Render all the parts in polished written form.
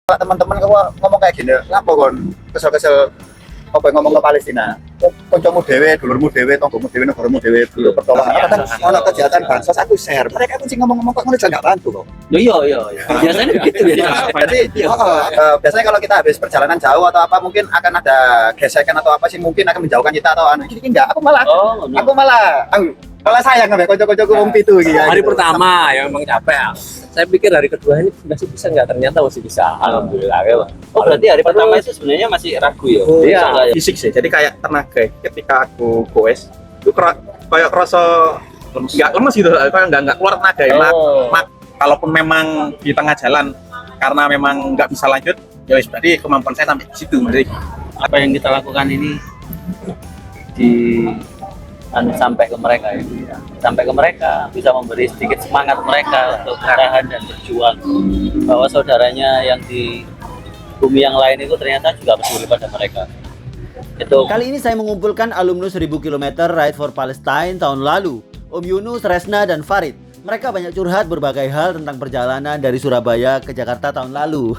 teman-teman ngomong kayak gini, ngapa kon kesel-kesel apa ngomong ke Palestina? Kancamu dhewe, dulurmu dhewe, tanggomu dhewe, negaramu dhewe, dulu pertolongan. Kadang ono kegiatan bansos aku share. Mereka pun sih ngomong-ngomong kok ngono enggak bantu kok. Iya. Biasanya begitu ya. Jadi biasanya kalau kita habis perjalanan jauh atau apa mungkin akan ada gesekan atau apa sih mungkin akan menjauhkan kita atau anu. Gini enggak, aku malah sayang sampe kanca-kancaku wong pitu iki. Hari pertama ya memang capek ya. Saya pikir hari kedua ini masih bisa nggak, ternyata masih bisa. Alhamdulillah ya. Oh berarti hari pertama itu sebenarnya masih ragu ya? Iya, fisik sih. Jadi kayak tenaga ketika aku goes itu kayak kerasa nggak lemes gitu, kayak nggak keluar tenaga ya. Kalaupun memang di tengah jalan karena memang nggak bisa lanjut, ya wis berarti kemampuan saya sampai di situ. Jadi apa yang kita lakukan ini sampai ke mereka ya. Sampai ke mereka bisa memberi sedikit semangat mereka untuk bertahan dan berjuang, bahwa saudaranya yang di bumi yang lain itu ternyata juga peduli pada mereka. Itu. Kali ini saya mengumpulkan alumnus 1000 km Ride for Palestine tahun lalu, Om Yunus, Resna, dan Farid. Mereka banyak curhat berbagai hal tentang perjalanan dari Surabaya ke Jakarta tahun lalu.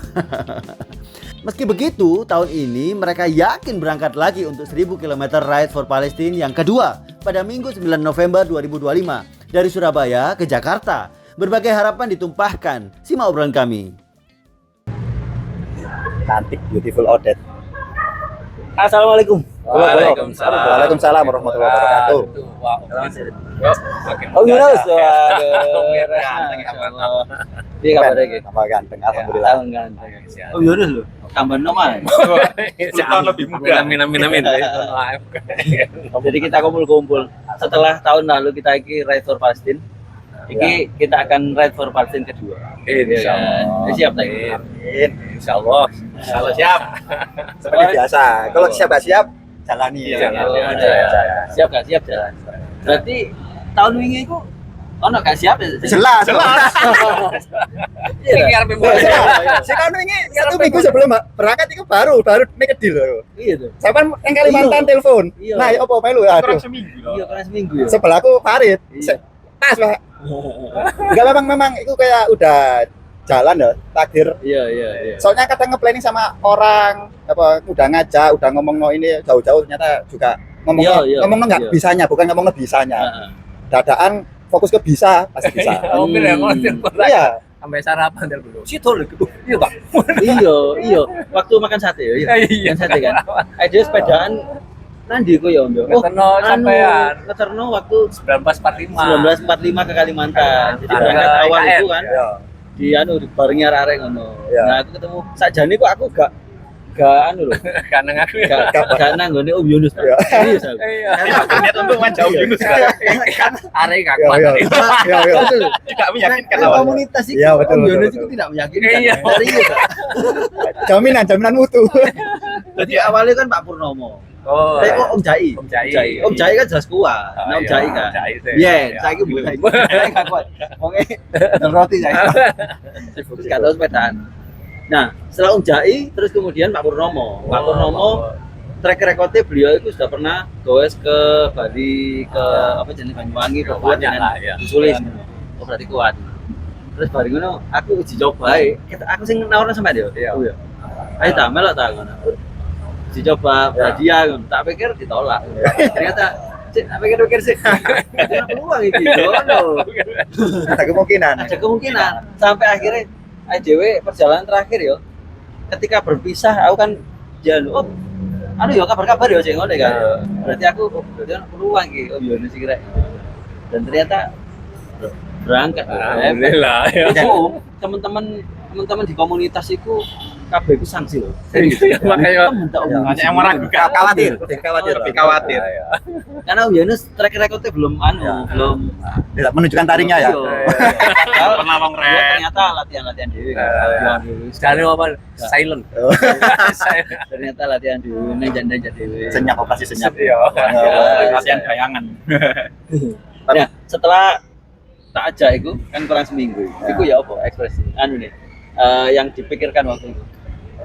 Meski begitu, tahun ini mereka yakin berangkat lagi untuk 1000 km Ride for Palestine yang kedua pada Minggu 9 November 2025 dari Surabaya ke Jakarta. Berbagai harapan ditumpahkan. Simak obrolan kami. Cantik, beautiful Odette. Assalamualaikum. Waalaikumsalam warahmatullahi wabarakatuh. Om Yunus, Iya kabar lagi. Tambah ganteng, alhamdulillah. Om Yunus loh, tambah nomor. tahun lebih muda. Amin. Jadi kita kumpul-kumpul. Setelah tahun lalu kita Ride for Palestine. Iki kita akan Ride for Palestine kedua. Insyaallah. Siap tak? Insyaallah. Kalau siap. Seperti biasa. Kalau siap nggak siap, jalani. Siap gak siap jalan. Berarti tahun wingi itu ono gak siap ya? Jelas. Ini arep Sekarang ini 1 minggu sebelum berangkat itu baru make a deal. Iya tuh. Sampai yang Kalimantan telepon. Iya. Nah, ya apa melu aduh. Kurang seminggu. Iya, karena seminggu ya. Sebelahku Farid. Iya. Pas, Pak. Enggak memang itu kayak udah jalan ya, takdir. Iya. Soalnya kadang nge-planning sama orang apa udah ngajak, udah ngomong ini jauh-jauh ternyata juga ngomong nggak bisanya, bukan ngomong bisanya. Dadaan fokus ke bisa, pasti bisa. Iya. Sampai sarapan dulu. Situ lho. Iya, Pak. Iya. Waktu makan sate ya. Iya. Makan sate kan. Aja sepedaan nanti ku ya Om. Ngeterno sampean. Ngeterno waktu 1945 ke Kalimantan. Jadi berangkat awal itu kan. Di barengi arek-arek ngono. Nah, aku ketemu sakjane kok aku gak anu lho. Kaneng aku ya. Gak nanggone Om Yunus. Serius aku. Iya. Niat untuk jauh Yunus. Arek kakuan. Iya. Tidak meyakinkan Nah, awalnya. komunitas itu Iya, betul, Om Yunus betul. itu tidak meyakinkan. Iya. Serius. Jaminan mutu. Jadi awalnya kan Pak Purnomo. Oh. Kok Om Jai. Om Jai kan jelas kuat. Nah, Om Jai kan. Iya, saiki bukan. Gak kuat. Wonge roti Jai. Terus gak tahu sepedaan. Nah, setelah Om Jai, terus kemudian Pak Purnomo. Pak Purnomo track recordnya beliau itu sudah pernah goes ke Bali, ke apa jenis Banyuwangi, ke Kuat dengan Sulis. Oh berarti kuat. Terus bareng ngono aku uji coba aku sing nawarno sampe dia. Iya. Ayo ta melok ta ngono. Uji coba dia tak pikir ditolak. Ternyata tak pikir-pikir sih. Ada peluang iki ngono. Ada kemungkinan. Ada kemungkinan sampai akhirnya ADW perjalanan terakhir yo. Ketika berpisah aku kan jalan kabar-kabar ya ngono kan. Berarti aku berarti ana peluang iki Om Yunus kira. Dan ternyata berangkat. Alhamdulillah. Teman-teman di komunitas itu kabeh ku sanksi loh. Makanya Yang meragukan, khawatir. Lebih khawatir. Karena Om Yunus track recordnya belum Tidak menunjukkan taringnya ya. Pernah Bang Ren. Ternyata latihan dewi kan. sekali apa silent. Ternyata latihan dewi, nang dewi. Senyap operasi senyap. Latihan bayangan. Nah, setelah tak aja itu kan kurang seminggu. Iku ya apa ekspresi nih. Yang dipikirkan waktu itu.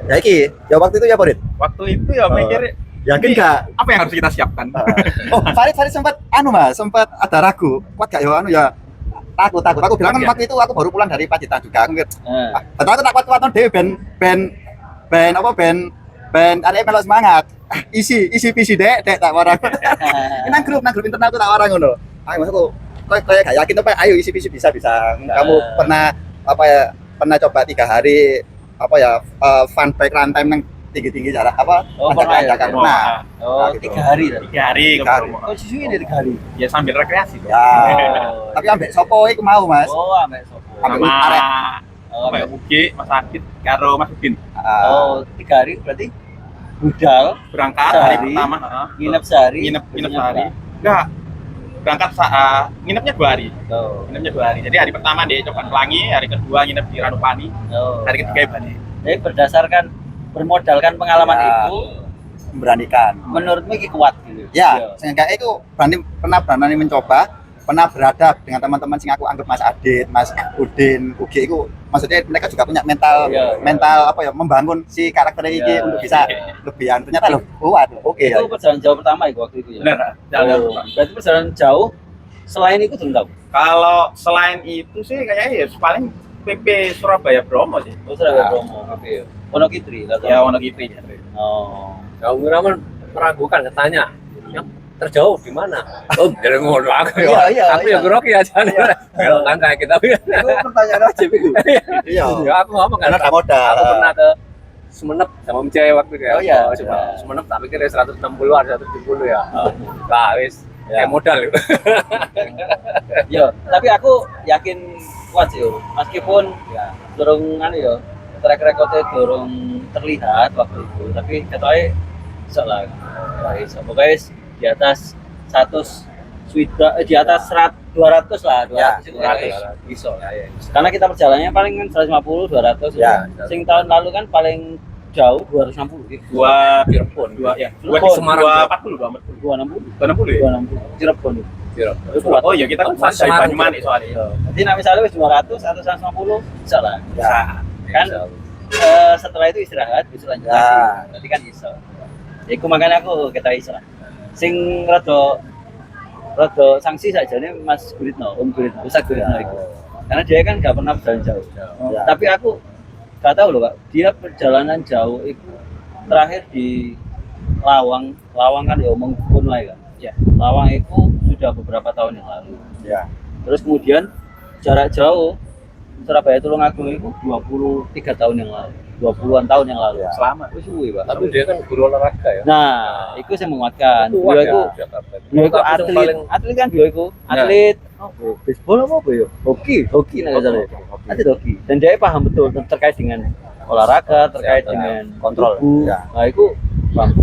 Ya iki, ya waktu itu ya Farid. Waktu itu ya mikir Yakin gak? apa yang harus kita siapkan? Oh, Farid sempat sempat ada ragu. Kuat gak ya Aku bilang kan waktu itu aku baru pulang dari Pacitan juga. Aku mikir, betul aku tak kuat-kuatan dhewe ben ada melok semangat. Isi PC dek tak warang. Ini nang grup internal tuh tak warang ngono. Maksudku kayak gak yakin apa ayo isi PC bisa. Kamu pernah pernah coba 3 hari fun bike runtime nang tinggi jarak tanjakan. Nah, 3 hari lah. 3 hari ke Bromo. Kok sisuke dari 3 hari? Ya sambil rekreasi tuh. Ya. Tapi ambek sopo iku mau, Mas. Oh, ambek sopo. Ambek Sama arek. Mbak Ugi, Mas Adit, karo Mas Udin. Oh, 3 hari berarti budal Berangkat Sehari. hari pertama, nginep sehari. nginep sehari. Enggak. Berangkat nginepnya 2 hari. Oh. Nginepnya 2 hari. Jadi hari pertama di Coban Pelangi, hari kedua nginep di Ranupani, Oh. hari ketiga balik. Jadi berdasarkan bermodalkan pengalaman Ya. itu, Memberanikan. menurutmu iki kuat gitu. Ya, sehingga itu pernah berani mencoba, pernah beradab dengan teman-teman sing aku anggap Mas Adit, Mas Udin, Ugi itu maksudnya mereka juga punya mental membangun si karakter ini untuk bisa lebihan. Ternyata loh kuat. Oke. Itu perjalanan jauh pertama ya waktu itu ya. Benar. Jalan pertama. Berarti perjalanan jauh selain itu belum tahu. Kalau selain itu sih kayaknya ya paling PP Surabaya Bromo sih. Oh, Surabaya Bromo. Oke. Wonogiri atau Ya Wonogiri. Oh. Kau Miraman meragukan katanya. Yang terjauh di mana? Oh, dari ngono aku ya. Iya, Aku ya grogi aja. Kan kayak kita. Itu pertanyaan aja itu. Iya. Ya aku ngomong kan. Karena ada modal. Aku pernah ke Sumenep sama Om Jaya waktu itu ya. Oh, iya. Coba Sumenep tak pikir 160-an 170 ya. Lah wis kayak modal itu. Yo, tapi aku yakin kuat sih, yo. Meskipun ya dorong ya track recordnya dorong terlihat waktu itu, tapi katanya bisa lah. Pokoknya di atas 100 di atas 200 lah, 200 Ya, itu 200. bisa. Karena kita perjalanannya paling kan 150, 200. Ya. Sing tahun lalu kan paling jauh 260 gitu. Dua Cirebon. Ya, dua Cirebon. Semarang. 240, 260. 260 ya. 260. Cirebon. Cirebon. Oh iya kita kan Mas dari Semarang, Banyumanik Cirebon. soalnya. Jadi nah misalnya wis 200 atau 150 bisa lah. Ya. Kan setelah itu istirahat bisa lanjut Ya. lagi. Berarti kan iso. Ya iku makanya aku kita iso lah. Sing rada sanksi saja nih Mas Guritno, Om Guritno, Ustaz Guritno itu. Karena dia kan nggak pernah berjalan jauh. Ya. Tapi aku nggak tahu loh Pak, dia perjalanan jauh itu terakhir di Lawang kan ya Mengkun lah kan. Ya, Lawang itu sudah beberapa tahun yang lalu. Ya. Terus kemudian jarak jauh Surabaya Tulungagung itu 23 tahun yang lalu, 20-an tahun yang lalu. Selama. Itu suwi, Pak. Tapi dia kan guru olahraga ya. Nah, itu saya menguatkan. Kuat Dia ya, itu Jakarta. dia itu Tapi yang atlet, paling- atlet kan dia itu atlet apa? Baseball apa ya? Hoki nah katanya. Atlet hoki. Dan dia paham betul terkait dengan olahraga, terkait dengan kontrol. tubuh. Ya. Nah, itu paham.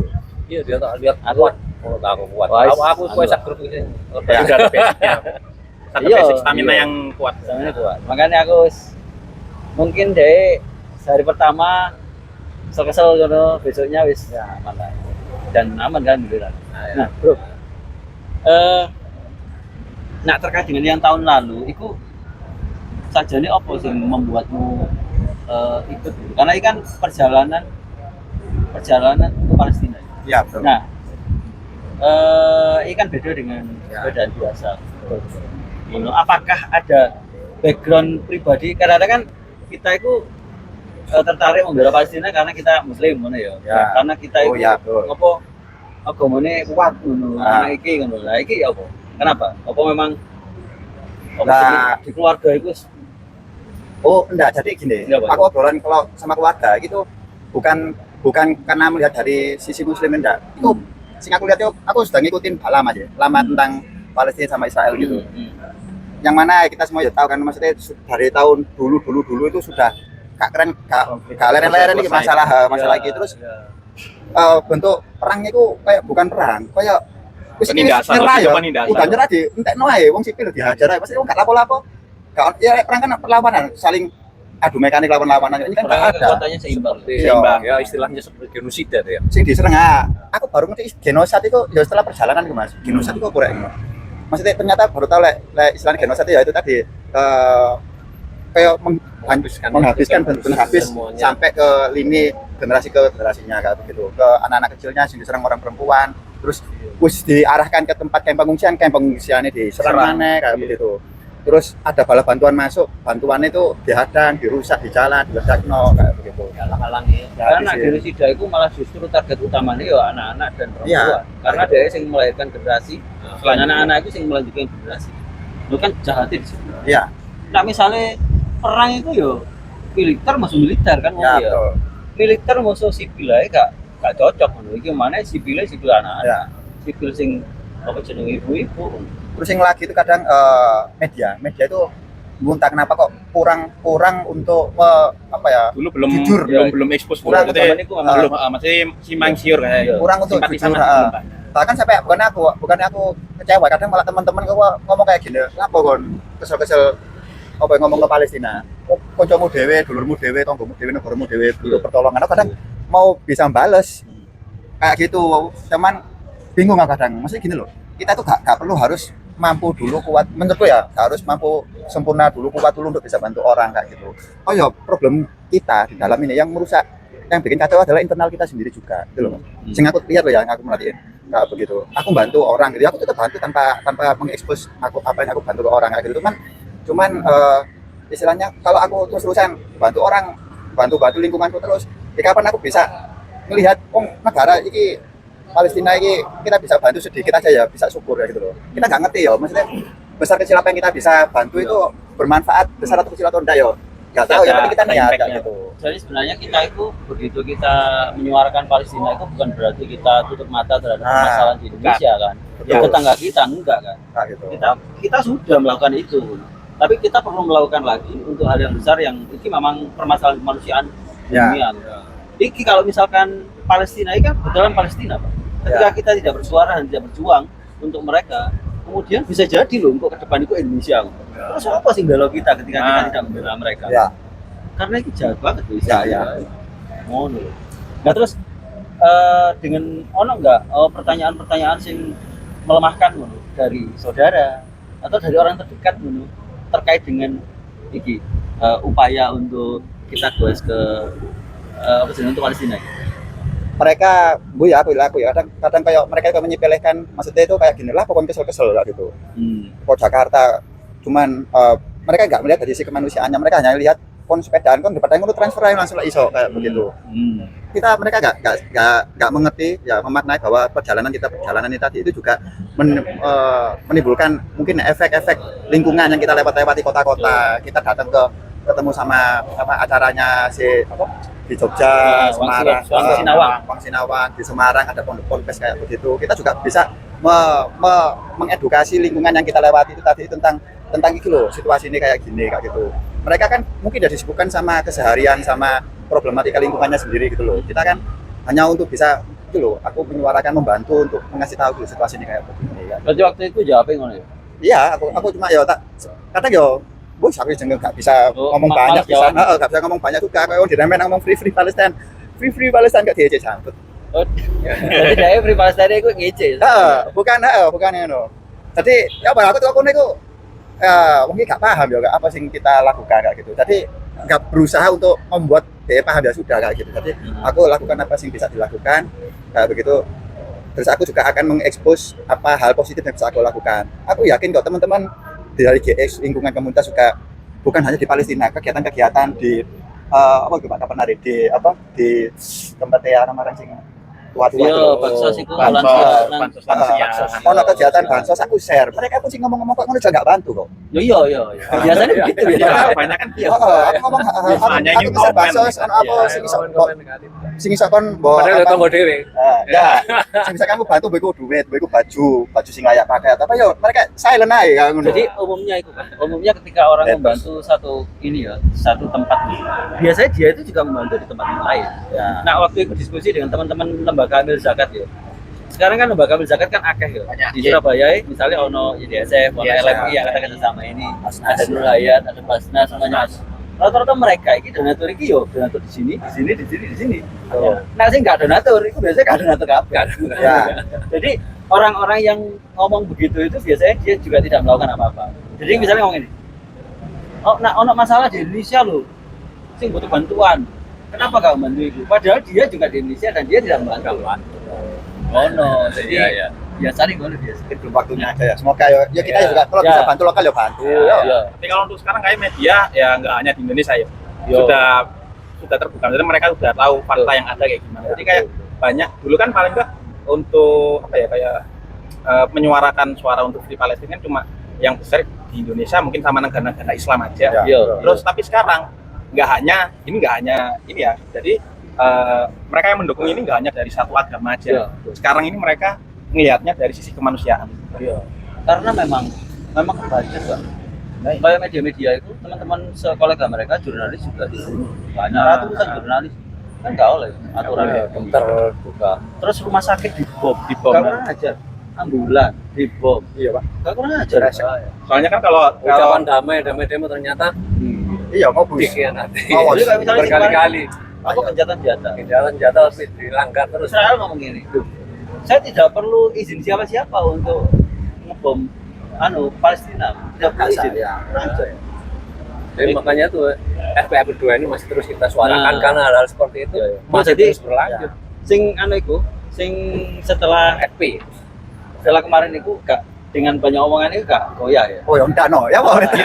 Iya dia tak lihat Atlet. kuat. Oh, tak aku kuat. Wah, Aku anu. sak grup ini. Ya, udah ada basicnya. Satu Iya, basic stamina iya. yang kuat. Samanya kuat. Makanya aku mungkin deh hari pertama kesel gitu, besoknya wis ya aman lah. Dan aman kan gitu kan. Nah, bro. Nah terkait dengan yang tahun lalu, itu saja nih apa sih yang membuatmu ikut? Karena ini kan perjalanan ke Palestina. Ya, betul. Nah, ini kan beda dengan sepedaan biasa. Apakah ada background pribadi? Karena kan kita itu tertarik membela Palestina karena kita Muslim, mana ya? Ya. Karena kita Oh, itu ya, betul. apa agamanya kuat, karena iki kan, lah iki apa? Kenapa? Apa memang Nah. di keluarga itu? Oh, enggak, jadi gini. Enggak, Pak. Aku obrolan kalau sama keluarga gitu bukan karena melihat dari sisi muslim enggak. Itu sing aku lihat itu aku sudah ngikutin lama aja. Lama tentang Palestina sama Israel gitu. Yang mana kita semua ya tahu kan maksudnya dari tahun dulu itu sudah gak keren gak leren-leren ini masalah gitu terus bentuk perangnya itu kayak bukan perang kayak wis iki Penindasan, nyerah lebih ya ke penindasan. udah nyerah di entekno ae wong sipil dihajar ae pasti wong gak lapo-lapo gak ya perang kan perlawanan saling adu mekanik lawan-lawanan ini kan gak ada Kotanya seimbang. Seimbang. Ya istilahnya seperti genosida ya. sing diserang aku baru ngerti genosid itu ya setelah perjalanan itu Mas genosid itu kurang maksudnya ternyata baru tahu lek istilah genosid ya itu tadi kayak menghabiskan benar-benar habis semuanya. sampai ke lini generasi ke generasinya kayak begitu ke anak-anak kecilnya sing diserang orang perempuan terus wis diarahkan ke tempat kamp pengungsian ini diserang mana kayak begitu terus ada bala bantuan masuk, bantuan itu dihadang, dirusak di jalan, diledakno kayak begitu. Halang-halangi. Karena genosida itu malah justru target utamanya ya anak-anak dan perempuan. Iya. Karena dia yang melahirkan generasi, dan anak-anak itu yang melanjutkan generasi. Itu kan jahatnya di situ. Iya. Nah misalnya perang itu ya militer musuh militer kan Ya, ya. betul. Militer musuh sipil aja gak cocok ngono. Iki mana sipil anak-anak. Ya. Sipil sing apa jenenge ibu-ibu. Terus yang lagi itu kadang media itu entah kenapa kok kurang untuk apa ya, Dulu belum Jujur. belum expose Kurang dulu. zaman itu memang Belum masih simpang siur kayak. kurang untuk Simpatisan jujur. masih belum banyak. Bahkan sampai bukan aku kecewa, kadang malah teman-teman gua ngomong kayak gini, "Lapo kon kesel-kesel apa yang ngomong ke Palestina? Kancamu dhewe, dulurmu dhewe, tanggomu dhewe, negaramu dhewe butuh pertolongan." Aku kadang mau bisa bales kayak gitu, cuman bingung aku kadang. Maksudnya gini loh, kita tuh gak perlu harus mampu dulu kuat, menurutku ya harus mampu sempurna dulu, kuat dulu untuk bisa bantu orang kayak gitu. Oh ya, problem kita di dalam ini yang merusak, yang bikin kacau adalah internal kita sendiri juga gitu loh. Sing aku lihat loh ya, yang aku merhatiin kayak begitu. Aku bantu orang gitu, aku tetap bantu tanpa mengekspos aku apa yang aku bantu ke orang kayak gitu. Cuman istilahnya kalau aku terus-terusan bantu orang, bantu lingkunganku terus, kapan aku bisa melihat negara ini Palestina ini kita bisa bantu sedikit aja ya, bisa syukur ya gitu loh. Kita nggak ngerti ya, maksudnya besar kecil apa yang kita bisa bantu itu bermanfaat besar atau kecil atau enggak ya, nggak tahu ya, tapi kita niat kayak gitu. Jadi sebenarnya kita itu begitu kita menyuarakan Palestina itu bukan berarti kita tutup mata terhadap permasalahan di Indonesia kan. Betul. Tetangga kita enggak kan. Kayak gitu. Kita sudah melakukan itu. Tapi kita perlu melakukan lagi untuk hal yang besar yang ini memang permasalahan kemanusiaan Ya. dunia. Iki kalau misalkan Palestina ini kan kebetulan Palestina Pak. Ketika kita tidak bersuara dan tidak berjuang untuk mereka, kemudian bisa jadi loh untuk ke depan itu Indonesia. Terus apa sih galau kita ketika kita tidak membela mereka? Ya. Karena itu jahat banget loh. Ya. Ngono. Nah terus dengan ono enggak pertanyaan-pertanyaan sing melemahkan ngono dari saudara atau dari orang terdekat ngono terkait dengan iki upaya untuk kita goes ke untuk Palestina. Mereka, aku ya, kadang kayak mereka kayak menyepelekan, maksudnya itu kayak gini lah, pokoknya kesel-kesel lah gitu. Kok Jakarta, cuman mereka nggak melihat dari sisi kemanusiaannya, mereka hanya lihat kon sepedaan, kon depan ngono transfer aja langsung lah iso kayak begitu. Mereka nggak mengerti ya, memaknai bahwa perjalanan ini tadi itu juga menimbulkan mungkin efek-efek lingkungan yang kita lewati kota-kota. Kita datang ketemu sama acaranya di Jogja, Semarang, Wang Sinawang, di Semarang ada pondok-pondok kayak begitu. Kita juga bisa mengedukasi lingkungan yang kita lewati itu tadi tentang itu loh, situasi ini kayak gini kayak gitu. Mereka kan mungkin udah disibukkan sama keseharian, sama problematika lingkungannya sendiri gitu loh. Kita kan hanya untuk bisa itu loh, aku menyuarakan, membantu untuk mengasih tahu gitu, situasi ini kayak begini. Berarti waktu itu jawabnya ngono ya? Iya, aku cuma ya kadang yo bos aku jeneng gak bisa ngomong banyak, gak bisa ngomong banyak juga. Kayak diremen ngomong free Palestine gak diece jangkut. Oh, jadi dia free Palestine itu ngece. Bukan ngono. Jadi ya aku niku mungkin gak paham ya apa sing kita lakukan kayak gitu. Jadi gak berusaha untuk membuat dia paham ya sudah kayak gitu. Jadi aku lakukan apa sing bisa dilakukan kayak begitu. Terus aku juga akan mengekspos apa hal positif yang bisa aku lakukan. Aku yakin kok teman-teman dari GX lingkungan komunitas juga bukan hanya di Palestina, kegiatan-kegiatan di di tempat ya orang-orang sing tua-tua bansos itu bansos ono kegiatan bansos aku share, mereka pun sih ngomong-ngomong kok ngono juga nggak bantu kok. Iya biasanya begitu ya. Banyak kan dia. Aku ngomong aku share bansos ono apa sing iso kon Padahal udah tonggo dhewe. Ya, sing bisa kamu bantu beku duit, beku baju sing layak pakai apa yo mereka silent aja kan ngono. Jadi umumnya ketika orang membantu satu tempat biasanya dia itu juga membantu di tempat lain. Ya. Nah waktu itu diskusi dengan teman-teman lembaga amil zakat ya. Sekarang kan lembaga amil zakat kan akeh ya. Di Surabaya misalnya ono YDSF, ono LMI yang kata sama ini, ada Nur Hayat, ada Basnas semuanya. Rata-rata mereka ini donatur iki yo, donatur di sini. Oh. Nah sing enggak donatur itu biasanya enggak donatur kabeh. Ya. Jadi orang-orang yang ngomong begitu itu biasanya dia juga tidak melakukan apa-apa. Jadi misalnya ngomong ini. Ono masalah di Indonesia loh. Sing butuh bantuan. Kenapa enggak bantu itu? Padahal dia juga di Indonesia dan dia tidak membantu. Oh no. Jadi biasa nih boleh biasa. Mungkin belum waktunya aja ya. Semoga ya kita juga kalau Ya. bisa bantu lokal ya bantu. Iya. Tapi kalau untuk sekarang kayak media ya nggak hanya di Indonesia ya, Yo. sudah terbuka. Jadi mereka sudah tahu fakta yang ada kayak gimana. Jadi kayak banyak dulu kan paling nggak untuk apa ya kayak menyuarakan suara untuk free Palestina kan cuma yang besar di Indonesia mungkin sama negara-negara Islam aja. Ya. Iya. Terus tapi sekarang nggak hanya ini ya. Jadi mereka yang mendukung ini nggak hanya dari satu agama aja. Iya. Sekarang ini mereka ngelihatnya dari sisi kemanusiaan. Iya. Karena memang kebaca Bang. Kayak media-media itu teman-teman sekolega mereka jurnalis juga disuruh. Banyak ratusan jurnalis kan nggak oleh aturannya. Terbuka. Terus rumah sakit dibom. Nggak Nggak kurang ajar. Ambulan dibom. Iya, Pak. Nggak kurang ajar. Soalnya kan kalau Ucapan damai demo ternyata Iya, mau bus. dikhianati. Oh, Jadi kayak misalnya berkali-kali. apa kejahatan biasa. Kejahatan jatuh tapi dilanggar terus. Israel ngomong gini, saya tidak perlu izin siapa-siapa untuk ngebom Palestina. Tidak perlu izin. Ya. Jadi makanya tuh FPA berdua ini masih terus kita suarakan Nah. karena hal-hal seperti itu masih Jadi, terus berlanjut. Sing sing setelah FP. kemarin itu gak dengan banyak omongan itu gak goyah ya. Oh, ya enggak no. Ya mau. gitu.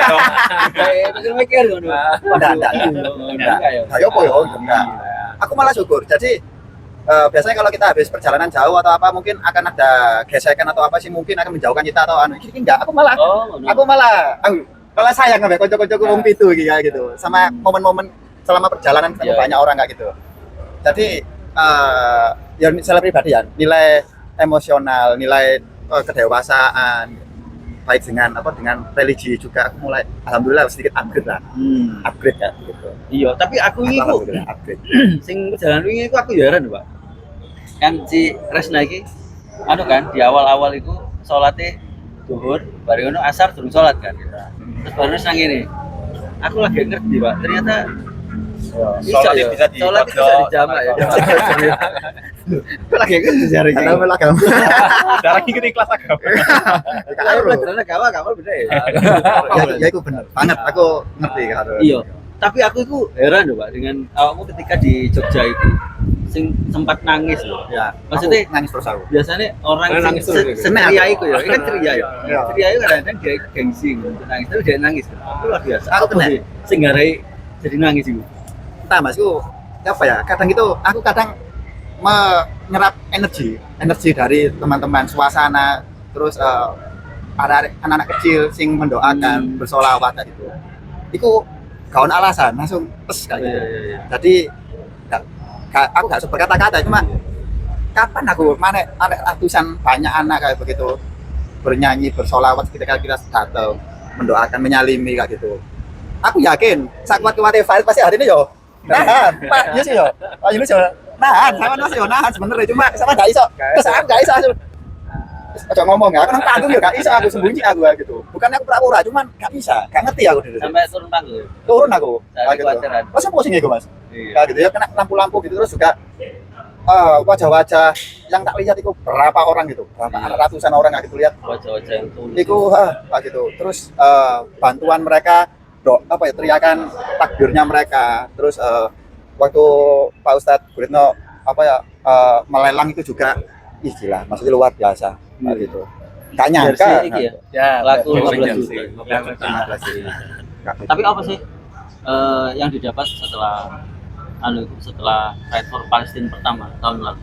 Kayak mikir-mikir ngono. Enggak. Enggak ya. Ayo apa ya? Enggak. Aku malah syukur. Jadi biasanya kalau kita habis perjalanan jauh atau apa mungkin akan ada gesekan atau apa sih mungkin akan menjauhkan kita atau ini enggak. Aku malah kalau sayang nggak kocok-kocok wong pitu gitu sama momen-momen selama perjalanan ketemu banyak orang kayak gitu. Jadi ya misalnya pribadi ya nilai emosional, nilai kedewasaan baik dengan religi juga aku mulai alhamdulillah sedikit upgrade lah. Upgrade ya gitu. Iya, tapi aku ini ku Alhamdulillah, upgrade. sing jalan wingi iku aku ya heran, Pak. Kan si Resna iki kan di awal-awal iku salate zuhur, bareng ngono asar durung salat kan. Terus baru nang ngene. Aku lagi ngerti, Pak. Ternyata Sholat itu bisa sholat itu bisa dijamak ya. Aku lagi ngerti jare iki. Karena malah kamu. Darah ikut kelas agama. Kalau pelajaran agama beda ya. Ya itu bener banget aku ngerti karo. Iya. Tapi aku itu heran loh, Pak, dengan awakmu ketika di Jogja itu sing sempat nangis loh. Ya, Maksudnya aku nangis terus aku. biasanya orang Nah, nangis terus gitu. ceria itu ya, ini kan ceria ya. Iya. Ceria itu kadang-kadang dia gengsi untuk nangis, tapi dia nangis. Itu luar biasa. Aku kena. sih sing ngarai jadi nangis itu. Entah Mas, itu apa ya? Kadang itu aku menyerap energi dari teman-teman, suasana, terus ada anak-anak kecil sing mendoakan, bersolawat gitu. Itu kawan alasan langsung kayak gitu. Iya. Jadi aku gak berkata-kata cuma kapan aku ada ratusan banyak anak kayak begitu bernyanyi bersolawat ketika kita datang mendoakan menyalimi kayak gitu. Aku yakin saat kuat-kuatnya Farid pasti hari ini yo nahan Pak Yus yo Pak Yus yo nahan sama Mas yo nahan sebenarnya cuma sama gak iso kesalahan gak iso aja ngomong ya aku nang panggung ya gak iso aku sembunyi aku gitu bukannya aku pura-pura cuman gak bisa gak ngerti aku dulu Sampai turun panggung. turun aku Dari kayak gitu kewajaran. masa pusing ya Mas Iya. kayak gitu ya kena lampu-lampu gitu terus juga wajah-wajah yang tak lihat itu berapa orang gitu berapa ratusan orang kayak gitu lihat Wajah-wajah yang tulus. itu kayak gitu terus bantuan mereka teriakan takbirnya mereka terus waktu Pak Ustadz Guritno melelang itu juga gila maksudnya luar biasa kayak gitu gak nyangka Versi iki ya. Ya, Laku betul. 15 juta. 15 juta. Tapi apa sih yang didapat setelah Fight for Palestine pertama tahun lalu?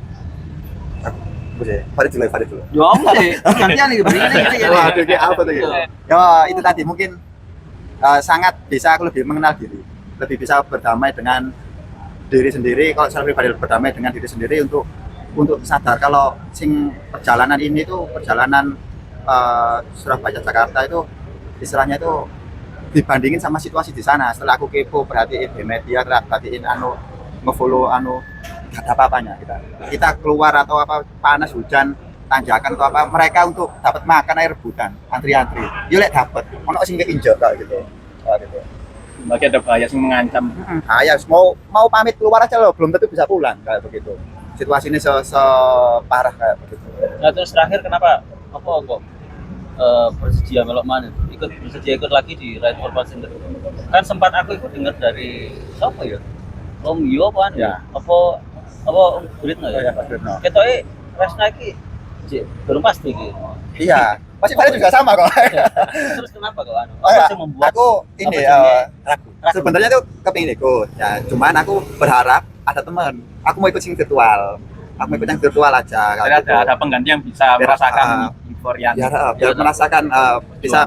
Farid dulu. Ya enggak sih, gantian nih begini. Waduh, kayak apa tuh ya? Ya itu tadi mungkin sangat bisa aku lebih mengenal diri, lebih bisa berdamai dengan diri sendiri. Kalau saya pribadi berdamai dengan diri sendiri untuk sadar kalau perjalanan ini tuh perjalanan Surabaya Jakarta itu istilahnya itu dibandingin sama situasi di sana. Setelah aku kepo perhatiin di media, perhatiin ngefollow gak ada apa-apanya kita keluar atau apa panas hujan tanjakan atau apa mereka untuk dapat makan air rebutan antri-antri yo lek dapat ono sing keinjak kayak gitu Bagi ada bahaya yang mengancam. ya mau pamit keluar aja loh belum tentu bisa pulang kayak begitu situasi ini separah kayak begitu. Nah terus terakhir kenapa kok bersedia melok mana bersedia ikut lagi di Right for Palestine kan sempat aku ikut dengar dari siapa ya Om Yo apa Ya. apa Om Guritno ya Pak Guritno. ketoke Resna iki Cik, belum pasti gitu. Iya, masih Farid juga sama kok. Terus kenapa kok anu? Oh ya, Apa sih membuat aku ini apa jenis? ragu. Sebenarnya tuh kepingin ikut. Ya, cuman aku berharap ada teman. Aku mau ikut sing virtual. Aku mau ikut yang virtual aja. Jadi ada pengganti yang bisa Biar, merasakan euforia. biar merasakan bisa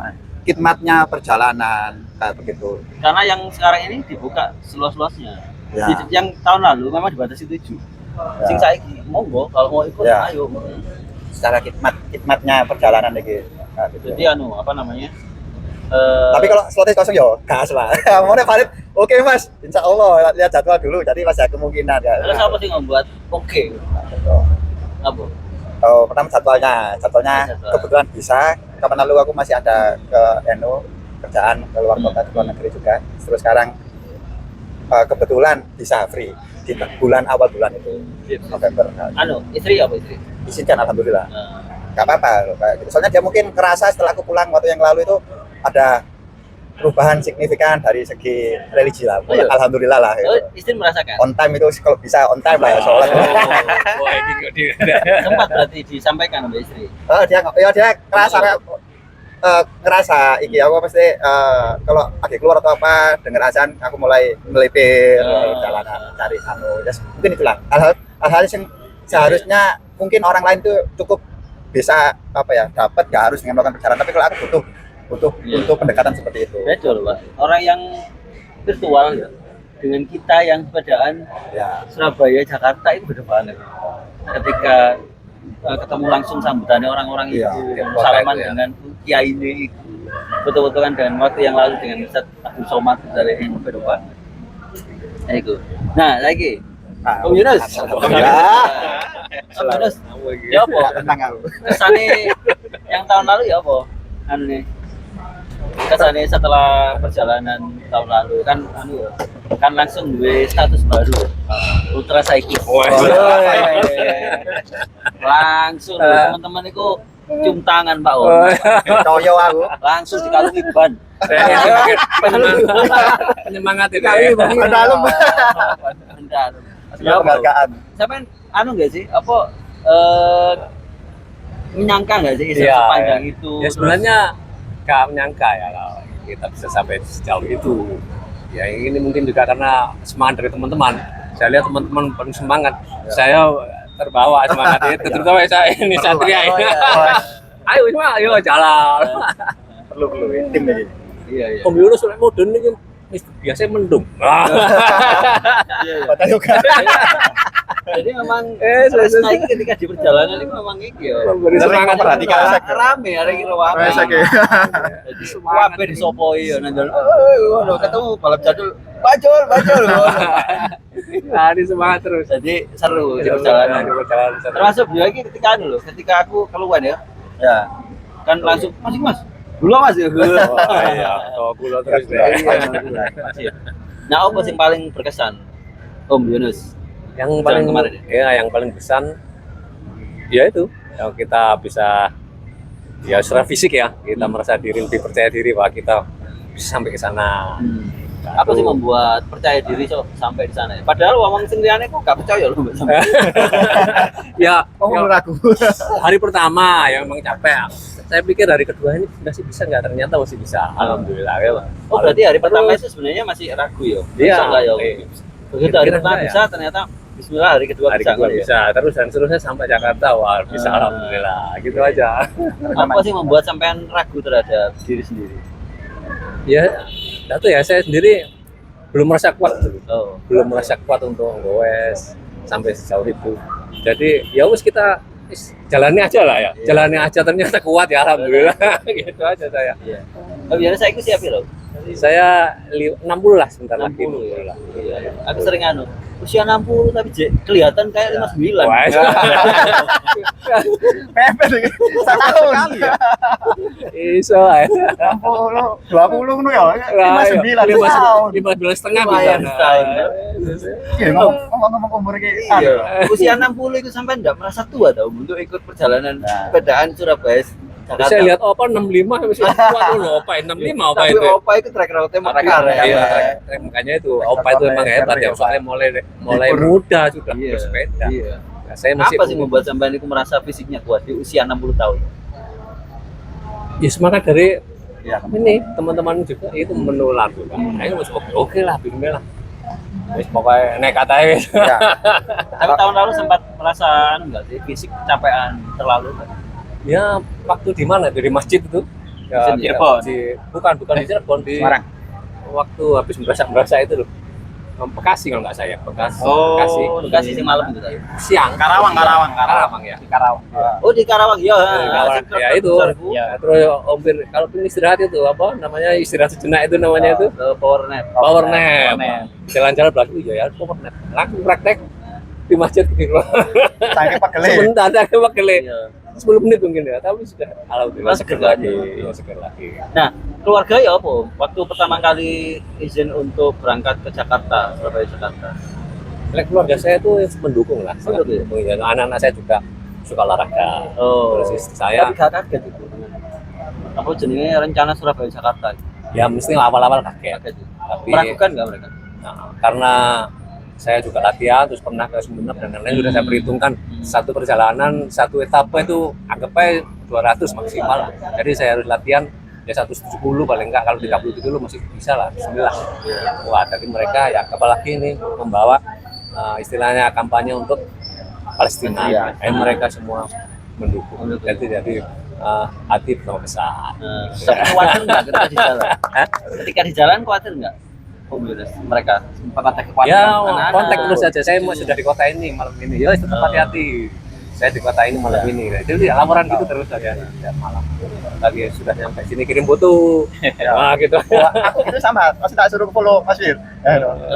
khidmatnya perjalanan kayak begitu. Karena yang sekarang ini dibuka seluas-luasnya. Ya. Yang tahun lalu memang dibatasi 7. Sing saiki monggo kalau mau ikut Ya. ayo. Secara khidmatnya perjalanan lagi. Kayak gitu. Jadi anu apa namanya? Tapi kalau slotnya kosong yo gas lah. Mau Farid, oke Mas, insya Allah lihat jadwal dulu. Jadi masih ada kemungkinan ya. terus apa sih membuat oke? Apa? Oh, pertama jadwalnya Jadwal. kebetulan bisa. Kapan lalu aku masih ada ke kerjaan ke luar kota, ke luar negeri juga. Terus sekarang kebetulan bisa free di bulan awal bulan itu November. Anu, istri apa istri? Izinkan alhamdulillah. Nah, Gak apa-apa loh, kayak gitu. Soalnya dia mungkin kerasa setelah aku pulang waktu yang lalu itu ada perubahan signifikan dari segi religi lah. Oh, iya? Alhamdulillah lah. oh, Gitu. istri merasakan. On time itu kalau bisa on time lah ya sholat. Wah, ini kok dia. Sempat berarti disampaikan sama istri. Dia ngerasa kayak ngerasa iki aku pasti kalau lagi keluar atau apa dengar azan aku mulai melipir jalanan cari mungkin itulah hal-hal yang seharusnya mungkin orang lain tuh cukup bisa dapat gak harus dengan melakukan perjalanan, tapi kalau aku butuh pendekatan seperti itu. Betul, Pak. Orang yang virtual ya, dengan kita yang sepedaan Ya. Surabaya, Jakarta itu beda banget. Ketika ketemu langsung sambutannya orang-orang Iya, itu, iya, salaman itu ya. dengan kiai ini, betul-betul kan dengan waktu yang lalu dengan Ustaz Abdul Somad dari itu beda banget. Nah, itu. Nah, lagi. Om Yunus. Om Yunus. Ya apa? Tenang aku. Kesannya yang tahun lalu ya apa? Anu nih. Kesannya setelah perjalanan tahun lalu kan langsung gue status baru ultra cyclist. Langsung teman-teman itu cium tangan Pak Om. Koyo aku. Langsung dikalungi ban. Penyemangat itu. Dalam. Ya, Penghargaan. sampai anu nggak sih apa menyangka nggak sih Iya, sepanjang iya. itu? Ya sebenarnya nggak menyangka ya kalau kita bisa sampai sejauh itu. Ya ini mungkin juga karena semangat dari teman-teman. Saya lihat teman-teman paling semangat. Saya terbawa semangat itu. Terutama saya ini Satria ini. Ayo Isma, ayo jalan. Perlu tim ini. Iya. Om Yunus oleh modern ini kan biasanya mendung. Padahal juga. Jadi memang selesai. naik ketika di perjalanan itu memang iki ya. Memberi semangat memperhatikan. Rame hari ini rame. Jadi semua apa disopoi ya nanti. Ketemu balap jadul. Bajul. Nah, ini semangat terus. Jadi seru di perjalanan. Seru. Termasuk juga ini ketika aku keluar ya. Ya. Kan langsung Mas. Gula Mas ya. Gula terus deh. Nah, apa sih paling berkesan Om Yunus? Yang paling kemarin yang paling berkesan ya itu yang kita bisa ya secara fisik ya kita merasa lebih percaya diri bahwa kita bisa sampai ke sana. Apa sih membuat percaya diri sampai di sana? Padahal ngomong sendiriannya kok gak percaya loh sampai. Ya, Menurut aku. hari pertama yang memang capek. Saya pikir hari kedua ini bisa nggak, ternyata masih bisa. Alhamdulillah ya Pak. Oh berarti hari pertama itu sebenarnya masih ragu ya? Iya. Bisa nggak ya? Begitu hari pertama Kira-kira bisa, ternyata Bismillah hari kedua Hari bisa. kedua nggak ya? bisa, terus dan seterusnya sampai Jakarta, wah bisa alhamdulillah. Gitu aja. Apa sih membuat sampean ragu terhadap diri sendiri? Ya, itu ya saya sendiri belum merasa kuat dulu. Oh. Belum merasa kuat untuk goes sampai sejauh itu. Jadi ya wis kita jalani aja lah ya. Jalani aja, ternyata kuat ya alhamdulillah. Gitu aja saya. Iya. Oh biasanya saya ikut siapa loh? Saya 60 lah sebentar lagi. 60 ya. Iya. Aku sering usia 60 tapi kelihatan kayak 59. Wah, Mepet iki. Setahun. iso ae. 60, 20 ngono ya. 59 tahun. 15 setengah bisa. Lumayan setahun. Iya, ngomong umur iki. Iya. Usia 60 itu sampai enggak merasa tua tau untuk ikut perjalanan sepedaan Surabaya Jakarta. Saya lihat opa 65 masih kuat loh, opa 65 opa Tapi itu. opa itu track record-nya mereka Iya, makanya itu opa itu emang hebat ya, soalnya mulai muda sudah Iya. bersepeda. Iya. Nah, saya masih Apa sih membuat sampean itu merasa fisiknya kuat di usia 60 tahun? ya semangat dari Iya. ini teman-teman juga itu menular juga. Ayo oke lah, bismillah. Wis pokoknya nekat aja. Ya. Tapi tahun lalu sempat merasa enggak sih fisik kecapean terlalu kan? Ya waktu di mana? Di masjid itu. Ya, Di Cirebon? bukan di Cirebon, di Semarang. waktu habis berasa itu loh. Bekasi kalau nggak saya, Bekasi. Bekasi sih malam gitu ya. Siang. Karawang Ya. Di Karawang. Oh, di Karawang ya. Di Karawang. Ya itu. Ya, terus ompir kalau pun istirahat itu apa namanya istirahat sejenak itu namanya itu Power nap. power nap. Jalan-jalan belakang ya power nap. Langsung praktek di masjid gitu. Saking pegel. Sebentar saya pegel. Iya. 10 menit mungkin ya, tapi sudah alhamdulillah Seger seger lagi. lagi. Ya, seger lagi. Nah, keluarga ya apa? Waktu pertama kali izin untuk berangkat ke Jakarta, Surabaya Jakarta. Oleh keluarga saya itu mendukung lah. sangat Mendukung. mendukung. Ya, anak-anak saya juga suka olahraga. Oh. Terus istri saya Tapi gak kaget itu. Apa jenenge rencana Surabaya Jakarta? ya mesti awal-awal kaget. Kaget. Tapi Meragukan nggak mereka? nah, karena saya juga latihan terus pernah ke Sumeneb dan lain-lain sudah saya perhitungkan satu perjalanan satu etape itu anggap aja 200 maksimal lah. Jadi saya harus latihan ya 170 paling enggak, kalau 30 gitu masih bisa lah, bismillah. Wah, tapi mereka ya apalagi ini membawa istilahnya kampanye untuk Palestina. Iya. Mereka semua mendukung. Jadi hati bersama besar. Sempat khawatir nggak ketika di jalan? Ketika di jalan khawatir nggak? Mereka sempat ada kekhawatiran. Ya, anak-anak. kontak terus saja. Saya sudah di kota ini malam ini. Ya, tetap hati-hati. Saya di kota ini malam ini. Jadi laporan gitu terus saja setiap malam. Lagi sudah sampai sini kirim foto. Nah, gitu. Aku itu sama, masih tak suruh follow Mas Wir.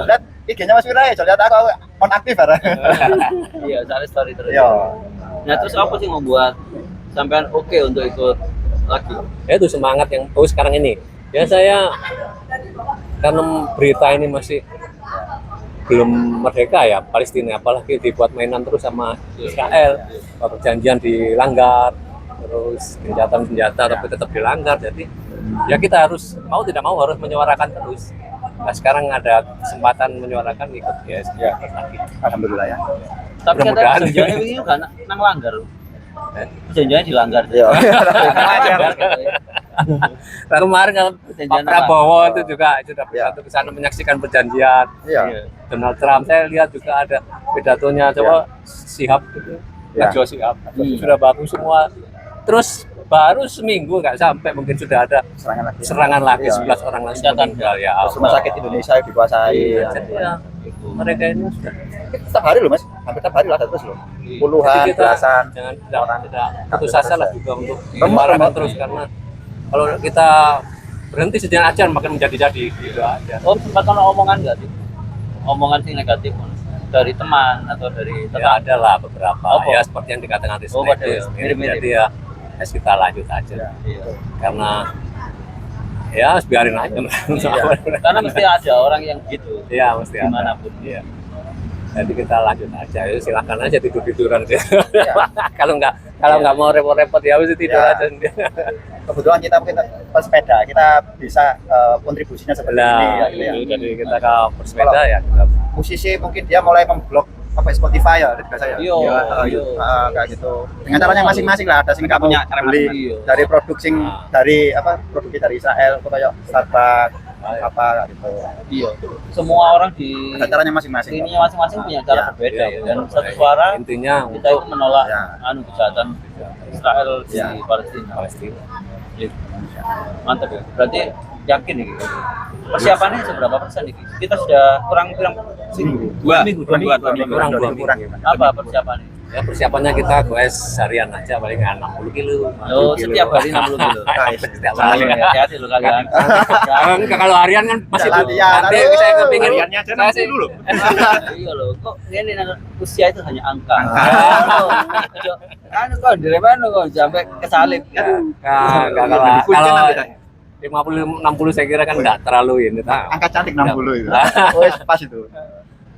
Lihat IG-nya Mas Wir aja, lihat aku on aktif ya. Iya, soalnya story terus. Iya. Nah, terus apa sih membuat sampean oke untuk ikut lagi? Ya itu semangat yang sekarang ini. Ya saya karena berita ini masih belum merdeka ya Palestina, apalagi dibuat mainan terus sama Israel, perjanjian dilanggar, terus senjata tapi tetap dilanggar. Jadi ya kita harus mau tidak mau harus menyuarakan terus. Nah sekarang ada kesempatan menyuarakan ikut ya ikut lagi. Alhamdulillah ya. Tapi Mudah-mudahan. kata perjanjiannya ini kan nang langgar. Perjanjiannya dilanggar. Iya. Nah, kemarin kalau Pak Perjanjian apa? Prabowo itu juga sudah Ya. bersatu ke sana menyaksikan perjanjian. Iya. Donald Trump saya lihat juga ada pidatonya coba Shihab gitu. Ya. Najwa Shihab sudah bagus semua. Terus baru seminggu nggak sampai mungkin sudah ada serangan lagi Iya. 11 orang langsung Senjata. meninggal ya. Terus rumah sakit Indonesia dikuasai. Iya, jadi ya, mereka ini sudah. Setiap hari loh Mas, hampir setiap hari lah terus loh. Puluhan, Jadi kita belasan. jangan tidak putus asa lah juga untuk Remuk, menyuarakan remuk. terus karena kalau kita berhenti sejenak aja makin menjadi-jadi gitu aja. Oh, sempat ada omongan nggak sih? Omongan sih negatif dari teman atau dari Ya tetangga? ada lah beberapa Apa? ya seperti yang dikatakan Rizky. Oh, ada ya? Mirip-mirip. Jadi ya kita lanjut aja Iya. karena ya biarin aja. Karena mesti ada orang yang gitu. Iya mesti ada. Dimanapun. Iya. Jadi kita lanjut aja, ya, silakan aja tidur-tiduran aja. Iya. kalau nggak mau repot-repot ya harus tidur Iya. aja. Kebetulan kita mungkin pesepeda, kita bisa kontribusinya seperti ini Nah, ya, gitu ya. jadi kita ke bersepeda ya kita Musisi mungkin dia mulai memblok apa Spotify ya, biasa ya. Iya, iya. Kayak gitu. Dengan caranya masing-masing lah, ada sing Mereka kamu punya cara beli masing-masing. dari produk sing dari apa produksi dari Israel kayak Starbucks apa kayak gitu. Iya. Semua orang di Ada caranya masing-masing. ininya masing-masing punya cara Iya. berbeda Iya, dan iya. satu suara intinya kita itu menolak Ya. kejahatan Israel di Ya. Palestina. Palestina. Iya. Mantap ya. Berarti yakin nih. Persiapannya seberapa persen nih? Kita sudah kurang Dua minggu. Kurang dua kurang. minggu. Apa persiapannya? Ya persiapannya kita goes harian aja paling 60 kilo. 50 Oh, kilo. setiap hari 60 kilo. Setiap hari. Hati-hati lo kalian. Enggak, kalau harian kan masih Latihan, nanti aduh. saya kepingin Hariannya aja saya sih 60 loh. Iya loh, kok ini usia itu hanya angka. Angka. Kan kok dari mana kok sampai kesalip kan? Nah, kalau 50 60 saya kira kan enggak terlalu ini. Angka cantik 60 itu. Oh, pas itu.